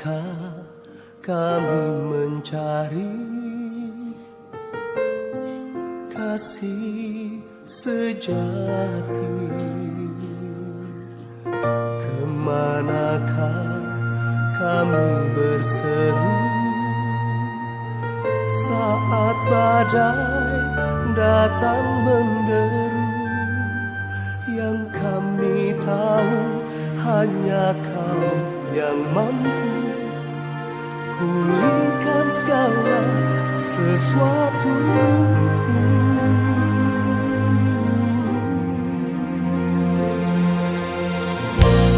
manakah kami mencari kasih sejati? Kemanakah kami berseru saat badai datang menderu? Yang kami tahu hanya Kau yang mampu pulihkan segala sesuatu.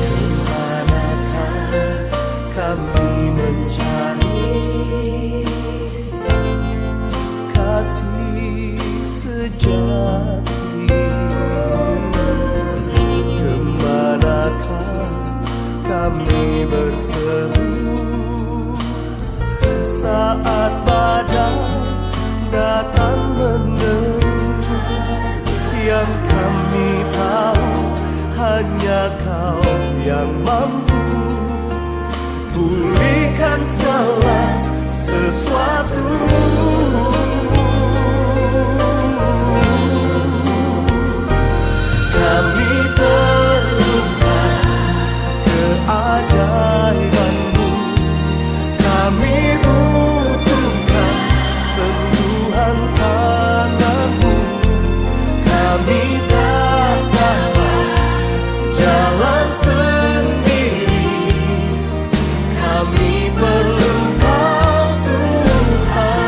Kemanakah kami mencari kasih sejati? Kemanakah kami berseru saat badai datang menderu? Yang kami tahu hanya Kau yang mampu pulihkan segala sesuatu. Kami perlukan keajaiban-Mu, kami butuhkan sentuhan tangan-Mu. Kami tak dapat jalan sendiri, kami perlu Kau Tuhan.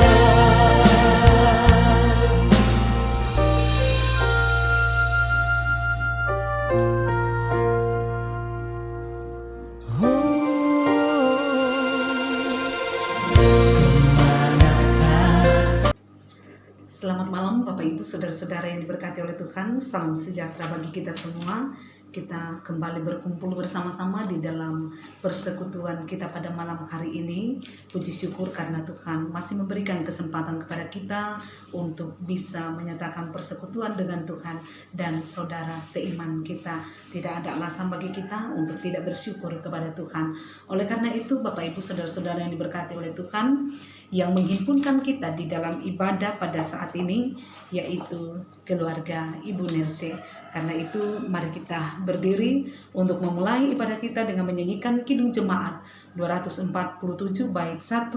Selamat malam Bapak Ibu Saudara-saudara yang diberkati oleh Tuhan. Salam sejahtera bagi kita semua. Kita kembali berkumpul bersama-sama di dalam persekutuan kita pada malam hari ini. Puji syukur karena Tuhan masih memberikan kesempatan kepada kita untuk bisa menyatakan persekutuan dengan Tuhan dan saudara seiman kita. Tidak ada alasan bagi kita untuk tidak bersyukur kepada Tuhan. Oleh karena itu Bapak Ibu Saudara-saudara yang diberkati oleh Tuhan, yang menghimpunkan kita di dalam ibadah pada saat ini yaitu keluarga Ibu Nelce. Karena itu mari kita berdiri untuk memulai ibadah kita dengan menyanyikan Kidung Jemaat 247 bait 1.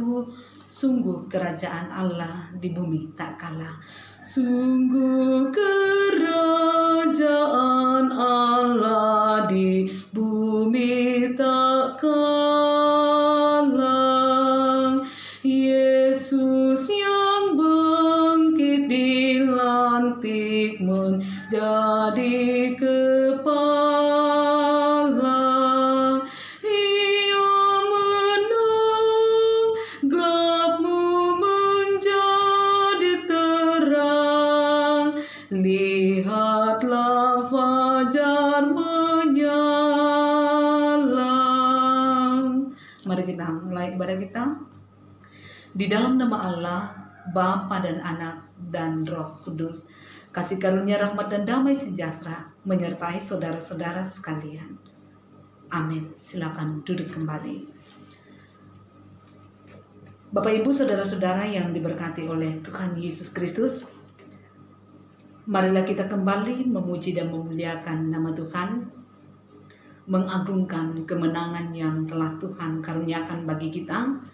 Sungguh kerajaan Allah di bumi tak kalah. Sungguh kerajaan Allah di bumi tak kalah. Yesus yang bangkit dilantik menjadi kepala. Ia menang, gelapmu menjadi terang. Lihatlah fajar menyala. Mari kita mulai ibadah kita. Di dalam nama Allah, Bapa dan Anak dan Roh Kudus, kasih karunia, rahmat dan damai sejahtera menyertai saudara-saudara sekalian. Amin. Silakan duduk kembali. Bapak Ibu Saudara-saudara yang diberkati oleh Tuhan Yesus Kristus, marilah kita kembali memuji dan memuliakan nama Tuhan, mengagungkan kemenangan yang telah Tuhan karuniakan bagi kita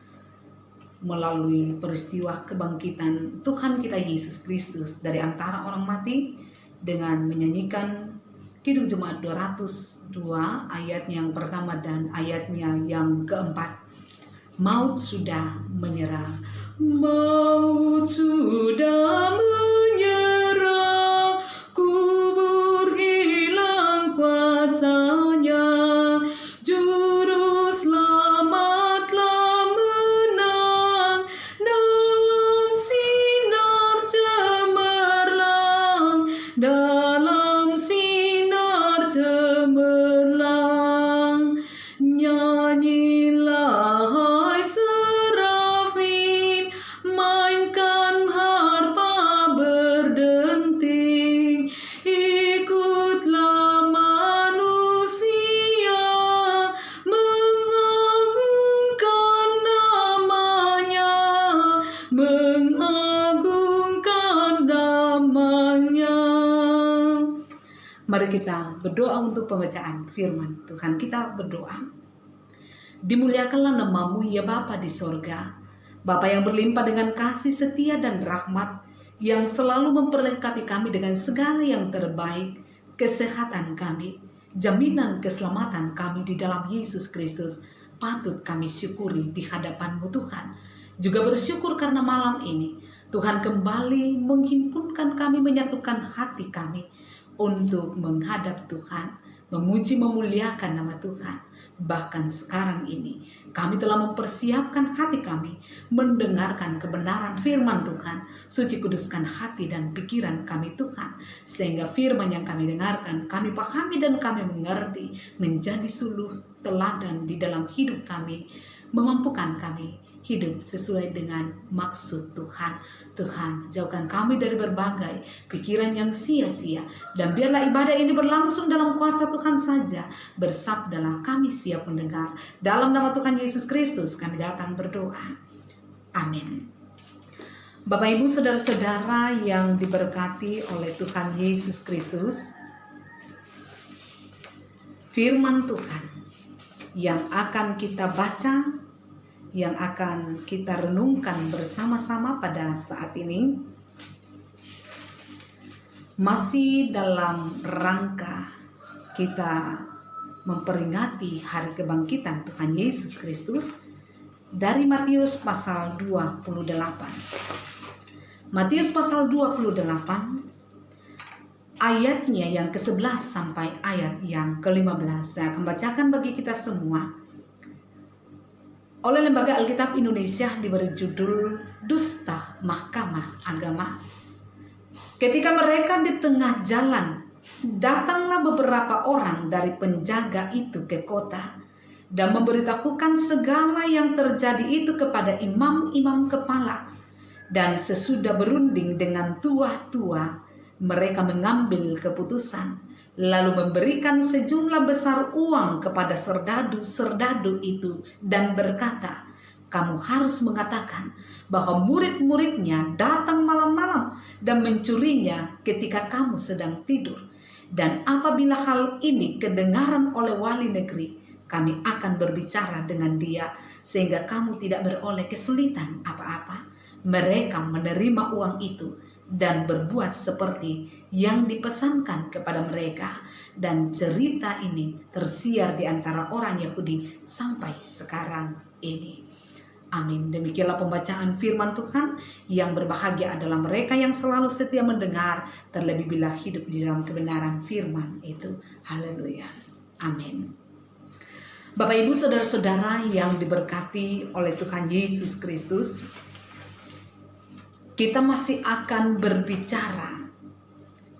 melalui peristiwa kebangkitan Tuhan kita Yesus Kristus dari antara orang mati, dengan menyanyikan Kidung Jemaat 202 ayat yang pertama dan ayatnya yang keempat. Maut sudah menyerah, maut sudah menyerah, kubur hilang kuasanya, juru selamat telah menang dalam sinar cemerlang, dalam sinar cemerlang. Nyanyilah hai serafim, mainkan harpa berdoa untuk pembacaan firman Tuhan. Kita berdoa. Dimuliakanlah nama-Mu ya Bapa di sorga, Bapa yang berlimpah dengan kasih setia dan rahmat, yang selalu memperlengkapi kami dengan segala yang terbaik, kesehatan kami, jaminan keselamatan kami di dalam Yesus Kristus. Patut kami syukuri di hadapan-Mu Tuhan. Juga bersyukur karena malam ini Tuhan kembali menghimpunkan kami, menyatukan hati kami untuk menghadap Tuhan, memuji memuliakan nama Tuhan. Bahkan sekarang ini kami telah mempersiapkan hati kami mendengarkan kebenaran firman Tuhan. Suci kuduskan hati dan pikiran kami Tuhan, sehingga firman yang kami dengarkan kami pahami dan kami mengerti, menjadi suluh teladan di dalam hidup kami, memampukan kami hidup sesuai dengan maksud Tuhan. Tuhan, jauhkan kami dari berbagai pikiran yang sia-sia, dan biarlah ibadah ini berlangsung dalam kuasa Tuhan saja. Bersabdalah, kami siap mendengar. Dalam nama Tuhan Yesus Kristus kami datang berdoa. Amin. Bapak Ibu saudara-saudara yang diberkati oleh Tuhan Yesus Kristus, firman Tuhan yang akan kita baca, yang akan kita renungkan bersama-sama pada saat ini, masih dalam rangka kita memperingati hari kebangkitan Tuhan Yesus Kristus, dari Matius pasal 28. Matius pasal 28 ayatnya yang ke-11 sampai ayat yang ke-15. Saya akan bacakan bagi kita semua. Oleh Lembaga Alkitab Indonesia diberi judul Dusta Mahkamah Agama. Ketika mereka di tengah jalan, datanglah beberapa orang dari penjaga itu ke kota dan memberitahukan segala yang terjadi itu kepada imam-imam kepala. Dan sesudah berunding dengan tua-tua, mereka mengambil keputusan, lalu memberikan sejumlah besar uang kepada serdadu-serdadu itu dan berkata, kamu harus mengatakan bahwa murid-muridnya datang malam-malam dan mencurinya ketika kamu sedang tidur. Dan apabila hal ini kedengaran oleh wali negeri, kami akan berbicara dengan dia sehingga kamu tidak beroleh kesulitan apa-apa. Mereka menerima uang itu dan berbuat seperti yang dipesankan kepada mereka, dan cerita ini tersiar di antara orang Yahudi sampai sekarang ini. Amin. Demikianlah pembacaan firman Tuhan. Yang berbahagia adalah mereka yang selalu setia mendengar, terlebih bila hidup di dalam kebenaran firman itu. Haleluya. Amin. Bapak Ibu saudara-saudara yang diberkati oleh Tuhan Yesus Kristus, kita masih akan berbicara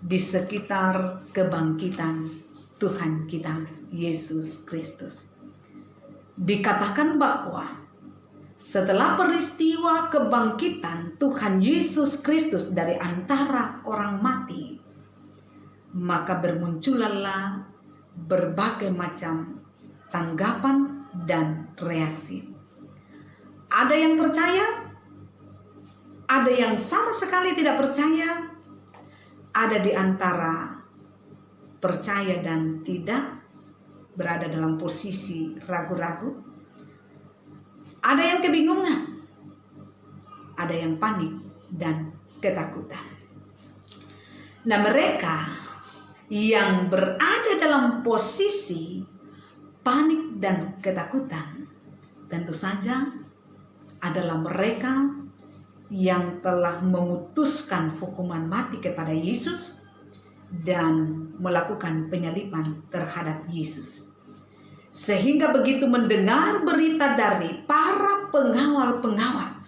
di sekitar kebangkitan Tuhan kita Yesus Kristus. Dikatakan bahwa setelah peristiwa kebangkitan Tuhan Yesus Kristus dari antara orang mati, maka bermunculanlah berbagai macam tanggapan dan reaksi. Ada yang percaya, ada yang sama sekali tidak percaya, ada di antara percaya dan tidak, berada dalam posisi ragu-ragu, ada yang kebingungan, ada yang panik dan ketakutan. Nah, mereka yang berada dalam posisi panik dan ketakutan tentu saja adalah mereka yang telah memutuskan hukuman mati kepada Yesus dan melakukan penyaliban terhadap Yesus. Sehingga begitu mendengar berita dari para pengawal-pengawal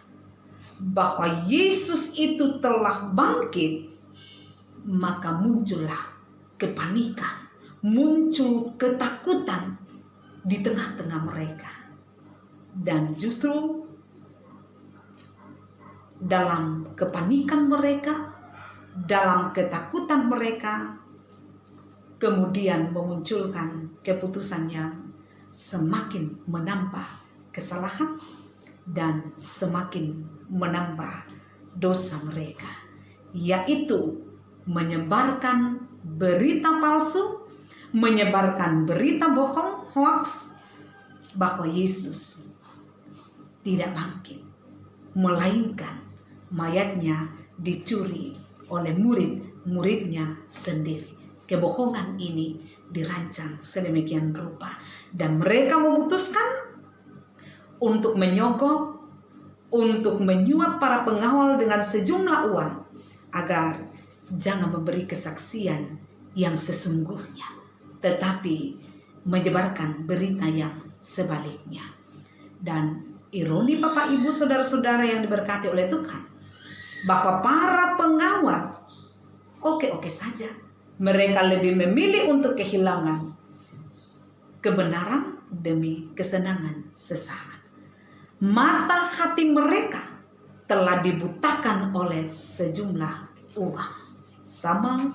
bahwa Yesus itu telah bangkit, maka muncullah kepanikan, muncul ketakutan di tengah-tengah mereka. Dan justru dalam kepanikan mereka, dalam ketakutan mereka, kemudian memunculkan keputusan yang semakin menambah kesalahan dan semakin menambah dosa mereka, yaitu menyebarkan berita palsu, menyebarkan berita bohong, hoax, bahwa Yesus tidak bangkit, melainkan mayatnya dicuri oleh murid-muridnya sendiri. Kebohongan ini dirancang sedemikian rupa, dan mereka memutuskan untuk menyogok, untuk menyuap para pengawal dengan sejumlah uang agar jangan memberi kesaksian yang sesungguhnya, tetapi menyebarkan berita yang sebaliknya. Dan ironi Bapak Ibu saudara-saudara yang diberkati oleh Tuhan, bahwa para pengawal oke-oke saja, mereka lebih memilih untuk kehilangan kebenaran demi kesenangan sesaat. Mata hati mereka telah dibutakan oleh sejumlah uang, sama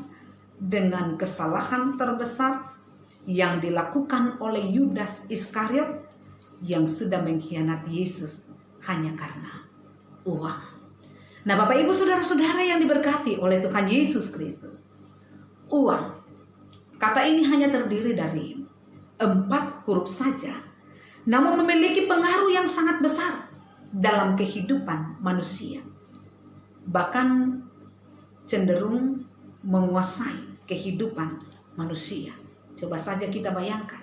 dengan kesalahan terbesar yang dilakukan oleh Yudas Iskariot yang sudah mengkhianati Yesus hanya karena uang. Nah, Bapak Ibu saudara-saudara yang diberkati oleh Tuhan Yesus Kristus, uang, kata ini hanya terdiri dari 4 huruf saja, namun memiliki pengaruh yang sangat besar dalam kehidupan manusia, bahkan cenderung menguasai kehidupan manusia. Coba saja kita bayangkan,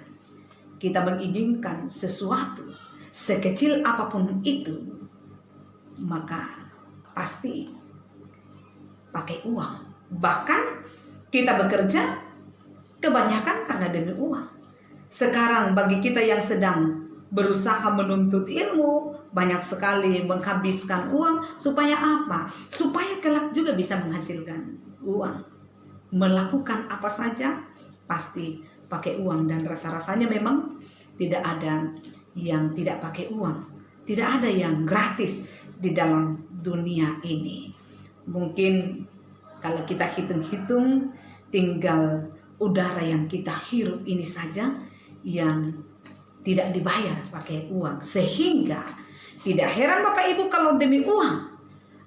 kita menginginkan sesuatu sekecil apapun itu, maka pasti pakai uang. Bahkan kita bekerja kebanyakan karena demi uang. Sekarang bagi kita yang sedang berusaha menuntut ilmu, banyak sekali menghabiskan uang supaya apa? Supaya kelak juga bisa menghasilkan uang. Melakukan apa saja pasti pakai uang, dan rasa-rasanya memang tidak ada yang tidak pakai uang. Tidak ada yang gratis di dalam dunia ini. Mungkin kalau kita hitung-hitung, tinggal udara yang kita hirup ini saja yang tidak dibayar pakai uang. Sehingga tidak heran Bapak Ibu kalau demi uang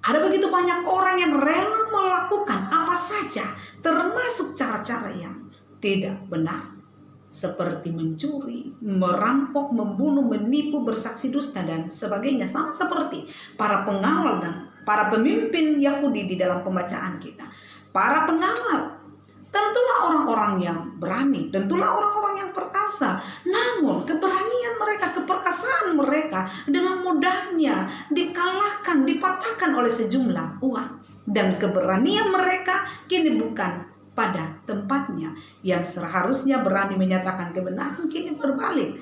ada begitu banyak orang yang rela melakukan apa saja, termasuk cara-cara yang tidak benar, seperti mencuri, merampok, membunuh, menipu, bersaksi dusta, dan sebagainya. Sama seperti para pengawal dan para pemimpin Yahudi di dalam pembacaan kita. Para pengawal tentulah orang-orang yang berani, tentulah orang-orang yang perkasa. Namun keberanian mereka, keperkasaan mereka dengan mudahnya dikalahkan, dipatahkan oleh sejumlah uang. Dan keberanian mereka kini bukan pada tempatnya. Yang seharusnya berani menyatakan kebenaran kini berbalik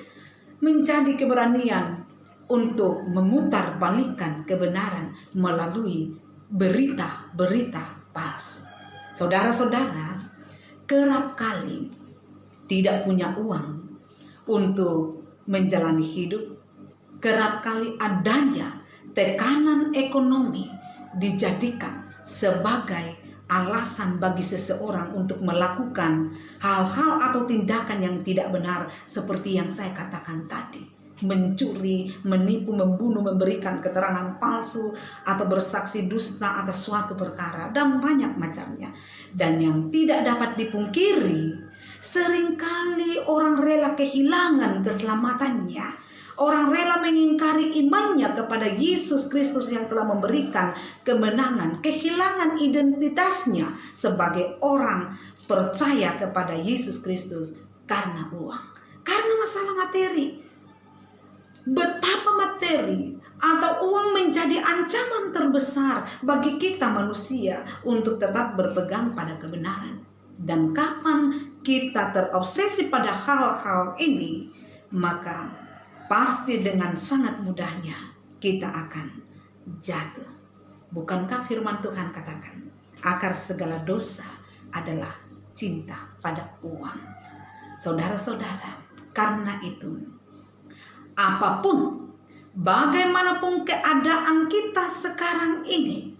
menjadi keberanian untuk memutar balikan kebenaran melalui berita-berita palsu. Saudara-saudara, kerap kali tidak punya uang untuk menjalani hidup. Kerap kali adanya tekanan ekonomi dijadikan sebagai alasan bagi seseorang untuk melakukan hal-hal atau tindakan yang tidak benar, seperti yang saya katakan tadi: mencuri, menipu, membunuh, memberikan keterangan palsu, atau bersaksi dusta atas suatu perkara, dan banyak macamnya. Dan yang tidak dapat dipungkiri, seringkali orang rela kehilangan keselamatannya. Orang rela mengingkari imannya kepada Yesus Kristus yang telah memberikan kemenangan, kehilangan identitasnya sebagai orang percaya kepada Yesus Kristus karena uang, karena masalah materi. Betapa materi atau uang menjadi ancaman terbesar bagi kita manusia untuk tetap berpegang pada kebenaran. Dan kapan kita terobsesi pada hal-hal ini, maka pasti dengan sangat mudahnya kita akan jatuh. Bukankah firman Tuhan katakan, akar segala dosa adalah cinta pada uang? Saudara-saudara, karena itu, apapun, bagaimanapun keadaan kita sekarang ini,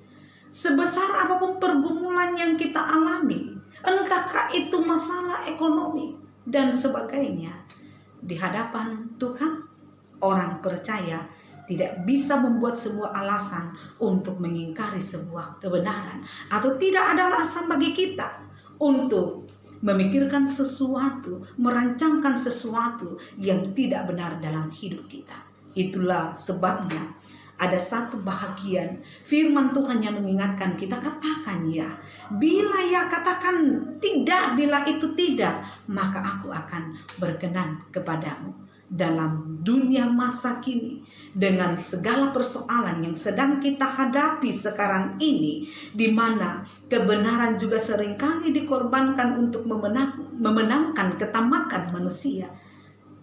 sebesar apapun pergumulan yang kita alami, entahkah itu masalah ekonomi dan sebagainya, di hadapan Tuhan, orang percaya tidak bisa membuat sebuah alasan untuk mengingkari sebuah kebenaran, atau tidak ada alasan bagi kita untuk memikirkan sesuatu, merancangkan sesuatu yang tidak benar dalam hidup kita. Itulah sebabnya ada satu bahagian firman Tuhan yang mengingatkan kita, katakan ya. Bila ya katakan tidak, bila itu tidak, maka aku akan berkenan kepadamu. Dalam dunia masa kini, dengan segala persoalan yang sedang kita hadapi sekarang ini, di mana kebenaran juga seringkali dikorbankan untuk memenangkan ketamakan manusia.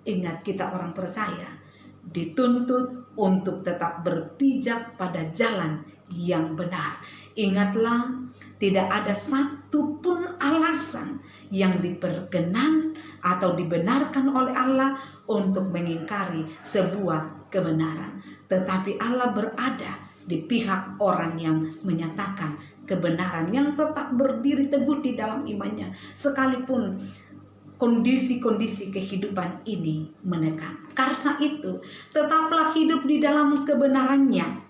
Ingat, kita orang percaya dituntut untuk tetap berpijak pada jalan yang benar. Ingatlah, tidak ada satupun alasan yang diperkenan atau dibenarkan oleh Allah untuk mengingkari sebuah kebenaran. Tetapi Allah berada di pihak orang yang menyatakan kebenaran, yang tetap berdiri teguh di dalam imannya, sekalipun kondisi-kondisi kehidupan ini menekan. Karena itu, tetaplah hidup di dalam kebenarannya.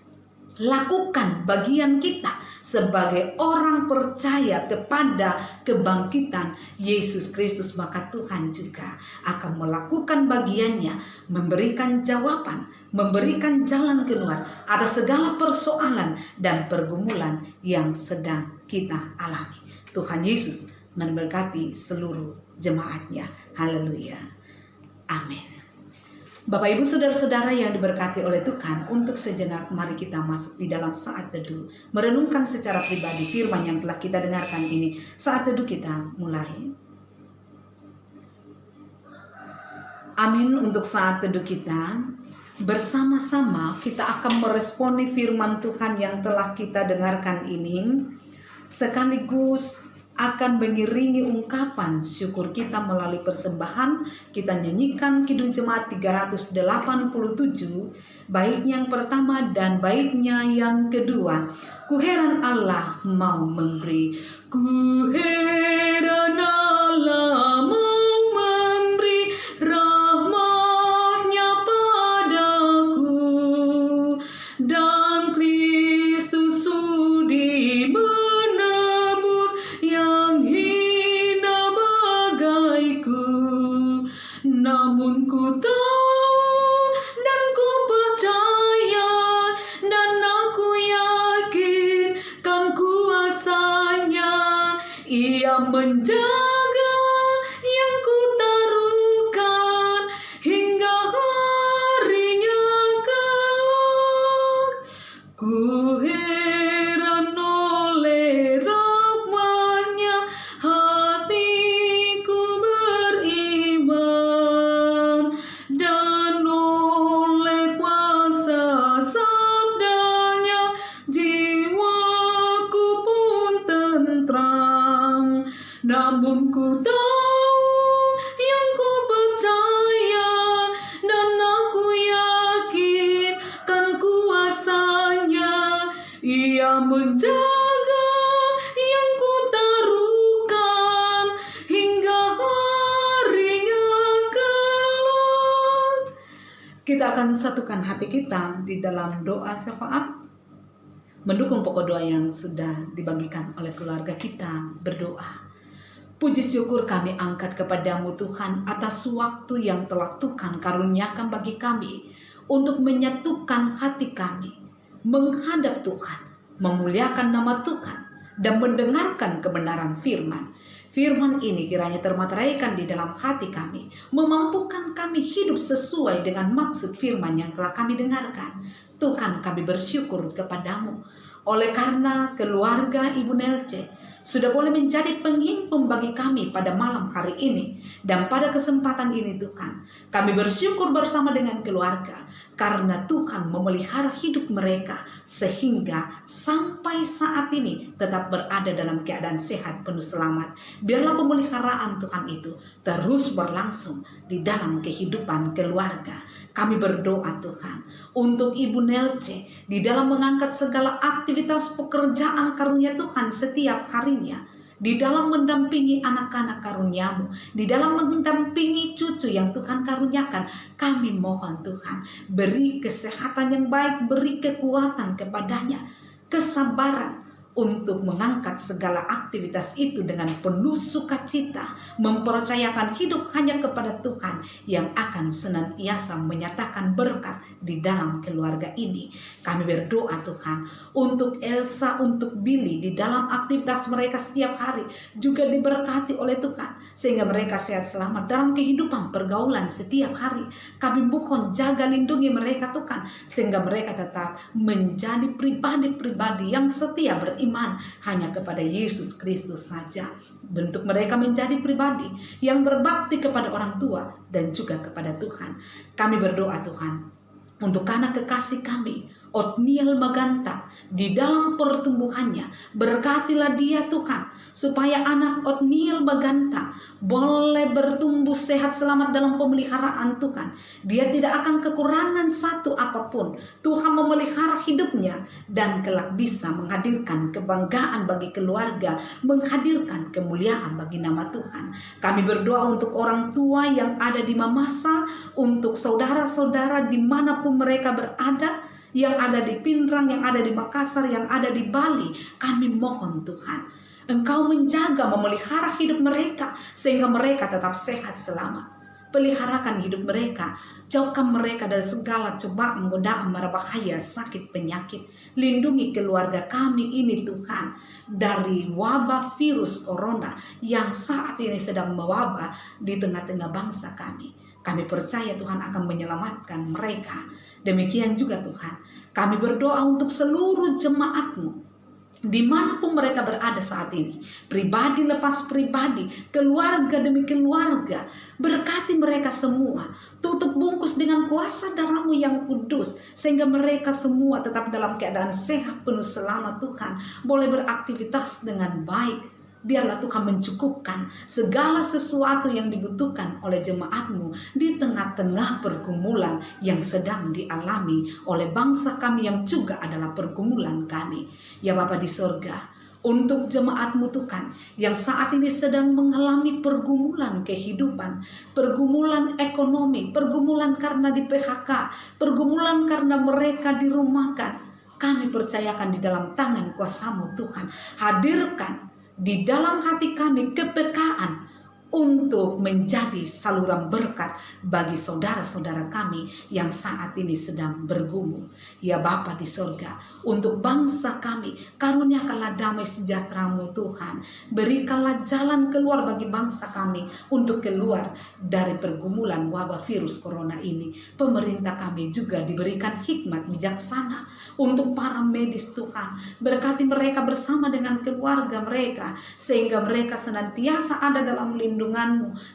Lakukan bagian kita sebagai orang percaya kepada kebangkitan Yesus Kristus, maka Tuhan juga akan melakukan bagiannya, memberikan jawaban, memberikan jalan keluar atas segala persoalan dan pergumulan yang sedang kita alami. Tuhan Yesus memberkati seluruh jemaatnya. Haleluya. Amin. Bapak Ibu saudara-saudara yang diberkati oleh Tuhan, untuk sejenak mari kita masuk di dalam saat teduh, merenungkan secara pribadi firman yang telah kita dengarkan ini. Saat teduh kita mulai. Amin. Untuk saat teduh kita, bersama-sama kita akan meresponi firman Tuhan yang telah kita dengarkan ini, sekaligus akan mengiringi ungkapan syukur kita melalui persembahan. Kita nyanyikan Kidung Jemaat 387, baitnya yang pertama dan baitnya yang kedua. Ku heran Allah mau memberi, ku heran Allah mau memberi rahmat-Nya padaku, dan Kristus sudi menebus yang hina bagaiku. Namun ku tahu dan ku percaya dan aku yakin kan kuasa-Nya, Ia menjaga yang ku taruhkan hingga harinya kelak. Ku heran oleh rahmat-Nya, hatiku beriman, dan oleh kuasa sabda-Nya jiwaku pun tentram. Namun ku tahu yang ku percaya dan aku yakin kan kuasa-Nya, Ia menjaga yang ku taruhkan hingga harinya kelak. Kita akan satukan hati kita di dalam doa syafaat, mendukung pokok doa yang sudah dibagikan oleh keluarga kita. Berdoa. Puji syukur kami angkat kepadamu Tuhan atas waktu yang telah Tuhan karuniakan bagi kami untuk menyatukan hati kami, menghadap Tuhan, memuliakan nama Tuhan, dan mendengarkan kebenaran firman. Firman ini kiranya termateraikan di dalam hati kami, memampukan kami hidup sesuai dengan maksud firman yang telah kami dengarkan. Tuhan, kami bersyukur kepadamu oleh karena keluarga Ibu Nelce sudah boleh menjadi penghimpun bagi kami pada malam hari ini. Dan pada kesempatan ini Tuhan, kami bersyukur bersama dengan keluarga karena Tuhan memelihara hidup mereka sehingga sampai saat ini tetap berada dalam keadaan sehat penuh selamat. Biarlah pemeliharaan Tuhan itu terus berlangsung di dalam kehidupan keluarga. Kami berdoa Tuhan untuk Ibu Nelce di dalam mengangkat segala aktivitas pekerjaan karunia Tuhan setiap harinya, di dalam mendampingi anak-anak karunia-Mu, di dalam mendampingi cucu yang Tuhan karuniakan. Kami mohon Tuhan, beri kesehatan yang baik, beri kekuatan kepadanya, kesabaran untuk mengangkat segala aktivitas itu dengan penuh sukacita, mempercayakan hidup hanya kepada Tuhan yang akan senantiasa menyatakan berkat di dalam keluarga ini. Kami berdoa Tuhan untuk Elsa, untuk Billy di dalam aktivitas mereka setiap hari juga diberkati oleh Tuhan, sehingga mereka sehat selamat dalam kehidupan pergaulan setiap hari. Kami mohon jaga lindungi mereka Tuhan, sehingga mereka tetap menjadi pribadi-pribadi yang setia beriman hanya kepada Yesus Kristus saja. Bentuk mereka menjadi pribadi yang berbakti kepada orang tua dan juga kepada Tuhan. Kami berdoa Tuhan untuk anak kekasih kami, Otniel Maganta, di dalam pertumbuhannya. Berkatilah dia Tuhan, supaya anak Otniel Maganta boleh bertumbuh sehat selamat dalam pemeliharaan Tuhan. Dia tidak akan kekurangan satu apapun. Tuhan memelihara hidupnya dan kelak bisa menghadirkan kebanggaan bagi keluarga, menghadirkan kemuliaan bagi nama Tuhan. Kami berdoa untuk orang tua yang ada di Mamasa, untuk saudara-saudara dimanapun mereka berada, yang ada di Pinrang, yang ada di Makassar, yang ada di Bali. Kami mohon Tuhan, Engkau menjaga, memelihara hidup mereka sehingga mereka tetap sehat selamat. Peliharakan hidup mereka, jauhkan mereka dari segala cobaan, godaan, mara bahaya, sakit, penyakit. Lindungi keluarga kami ini Tuhan dari wabah virus corona yang saat ini sedang mewabah di tengah-tengah bangsa kami. Kami percaya Tuhan akan menyelamatkan mereka. Demikian juga Tuhan, kami berdoa untuk seluruh jemaat-Mu dimanapun mereka berada saat ini, pribadi lepas pribadi, keluarga demi keluarga. Berkati mereka semua, tutup bungkus dengan kuasa darah-Mu yang kudus, sehingga mereka semua tetap dalam keadaan sehat penuh selamat Tuhan, boleh beraktivitas dengan baik. Biarlah Tuhan mencukupkan segala sesuatu yang dibutuhkan oleh jemaat-Mu di tengah-tengah pergumulan yang sedang dialami oleh bangsa kami yang juga adalah pergumulan kami. Ya Bapa di sorga, untuk jemaat-Mu Tuhan yang saat ini sedang mengalami pergumulan kehidupan, pergumulan ekonomi, pergumulan karena di PHK, pergumulan karena mereka dirumahkan, kami percayakan di dalam tangan kuasa-Mu Tuhan. Hadirkan di dalam hati kami kepekaan untuk menjadi saluran berkat bagi saudara-saudara kami yang saat ini sedang bergumul. Ya Bapa di sorga, untuk bangsa kami, karuniakanlah damai sejahtera-Mu Tuhan. Berikanlah jalan keluar bagi bangsa kami untuk keluar dari pergumulan wabah virus corona ini. Pemerintah kami juga diberikan hikmat bijaksana untuk para medis Tuhan. Berkati mereka bersama dengan keluarga mereka, sehingga mereka senantiasa ada dalam lindungan-Mu,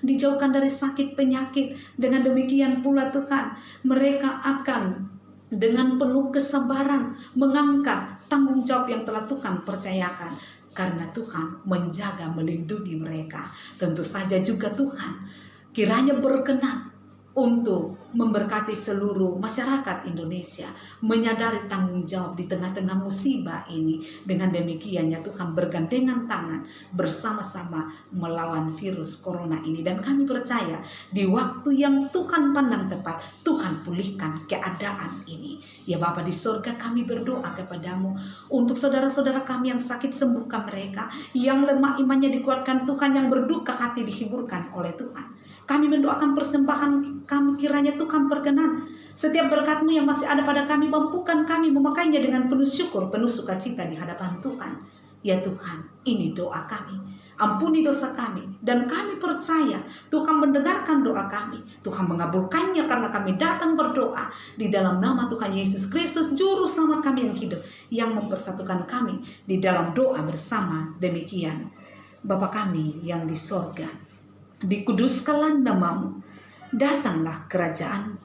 dijauhkan dari sakit penyakit. Dengan demikian pula Tuhan, mereka akan dengan penuh kesabaran mengangkat tanggung jawab yang telah Tuhan percayakan, karena Tuhan menjaga, melindungi mereka. Tentu saja juga Tuhan kiranya berkenan untuk memberkati seluruh masyarakat Indonesia, menyadari tanggung jawab di tengah-tengah musibah ini. Dengan demikian ya Tuhan, bergandengan tangan bersama-sama melawan virus corona ini. Dan kami percaya di waktu yang Tuhan pandang tepat, Tuhan pulihkan keadaan ini. Ya Bapa di sorga, kami berdoa kepada-Mu untuk saudara-saudara kami yang sakit, sembuhkan mereka, yang lemah imannya dikuatkan Tuhan, yang berduka hati dihiburkan oleh Tuhan. Kami mendoakan persembahan kami, kiranya Tuhan berkenan. Setiap berkat-Mu yang masih ada pada kami, mampukan kami memakainya dengan penuh syukur, penuh sukacita di hadapan Tuhan. Ya Tuhan, ini doa kami. Ampuni dosa kami, dan kami percaya Tuhan mendengarkan doa kami. Tuhan mengabulkannya karena kami datang berdoa di dalam nama Tuhan Yesus Kristus, Juru Selamat kami yang hidup, yang mempersatukan kami di dalam doa bersama. Demikian, Bapa kami yang di sorga, dikuduskanlah nama-Mu, datanglah kerajaan-Mu,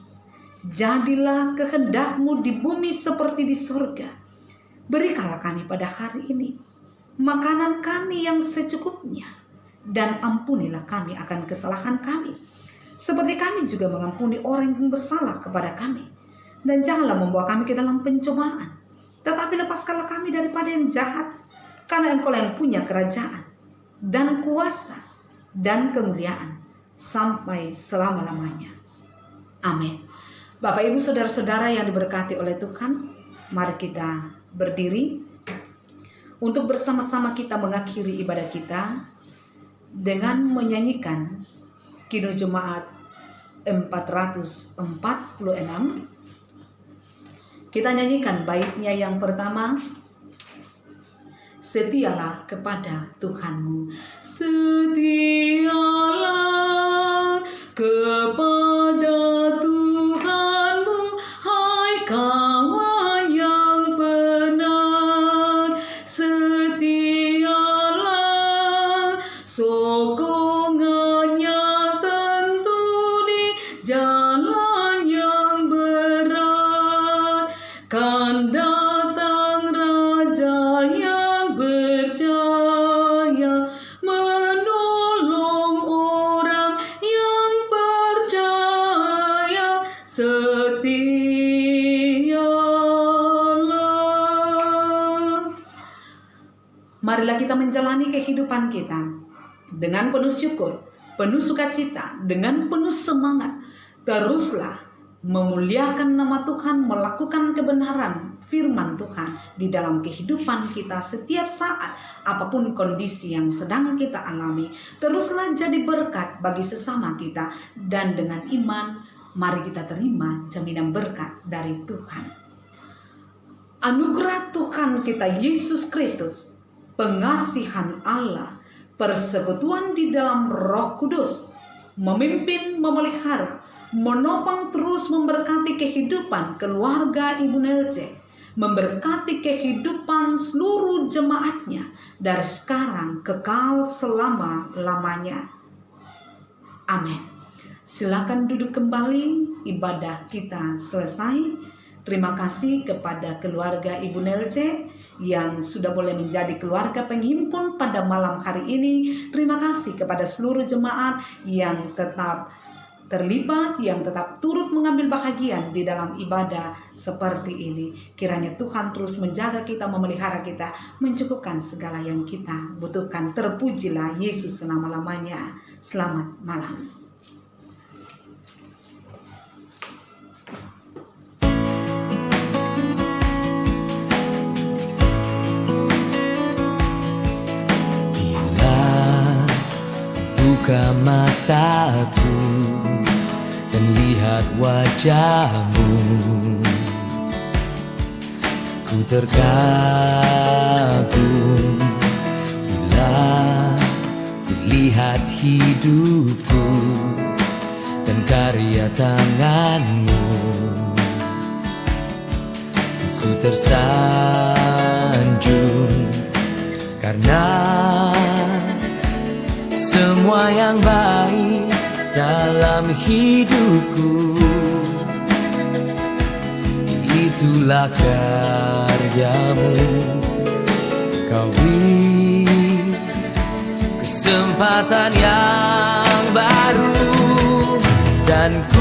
jadilah kehendak-Mu di bumi seperti di sorga. Berikanlah kami pada hari ini makanan kami yang secukupnya, dan ampunilah kami akan kesalahan kami, seperti kami juga mengampuni orang yang bersalah kepada kami. Dan janganlah membawa kami ke dalam pencobaan, tetapi lepaskanlah kami daripada yang jahat, karena Engkau yang punya kerajaan dan kuasa dan kemuliaan sampai selama-lamanya. Amin. Bapak Ibu saudara-saudara yang diberkati oleh Tuhan, mari kita berdiri untuk bersama-sama kita mengakhiri ibadah kita dengan menyanyikan Kidung Jemaat 446. Kita nyanyikan baitnya yang pertama, setialah kepada Tuhanmu. Setialah kepada Tuhanmu, hai kawan yang benar. Setialah, sokongannya tentu di jalan yang berat. Kan datang Raja yang berjaya, menolong orang yang percaya. Setialah. Marilah kita menjalani kehidupan kita dengan penuh syukur, penuh sukacita, dengan penuh semangat. Teruslah memuliakan nama Tuhan, melakukan kebenaran firman Tuhan di dalam kehidupan kita setiap saat, apapun kondisi yang sedang kita alami. Teruslah jadi berkat bagi sesama kita, dan dengan iman mari kita terima jaminan berkat dari Tuhan. Anugerah Tuhan kita Yesus Kristus, pengasihan Allah, persekutuan di dalam Roh Kudus, memimpin, memelihara, menopang, terus memberkati kehidupan keluarga Ibu Nelce, memberkati kehidupan seluruh jemaatnya dari sekarang kekal selama-lamanya. Amin. Silakan duduk kembali, ibadah kita selesai. Terima kasih kepada keluarga Ibu Nelce yang sudah boleh menjadi keluarga penghimpun pada malam hari ini. Terima kasih kepada seluruh jemaat yang tetap terlibat, yang tetap turut mengambil bahagian di dalam ibadah seperti ini. Kiranya Tuhan terus menjaga kita, memelihara kita, mencukupkan segala yang kita butuhkan. Terpujilah Yesus selama-lamanya. Selamat malam. Buka mataku dan lihat wajahmu, ku terkagum bila ku lihat hidupku dan karya tanganmu. Ku tersanjung karena semua yang baik dalam hidupku, itulah karyamu. Kau beri kesempatan yang baru dan ku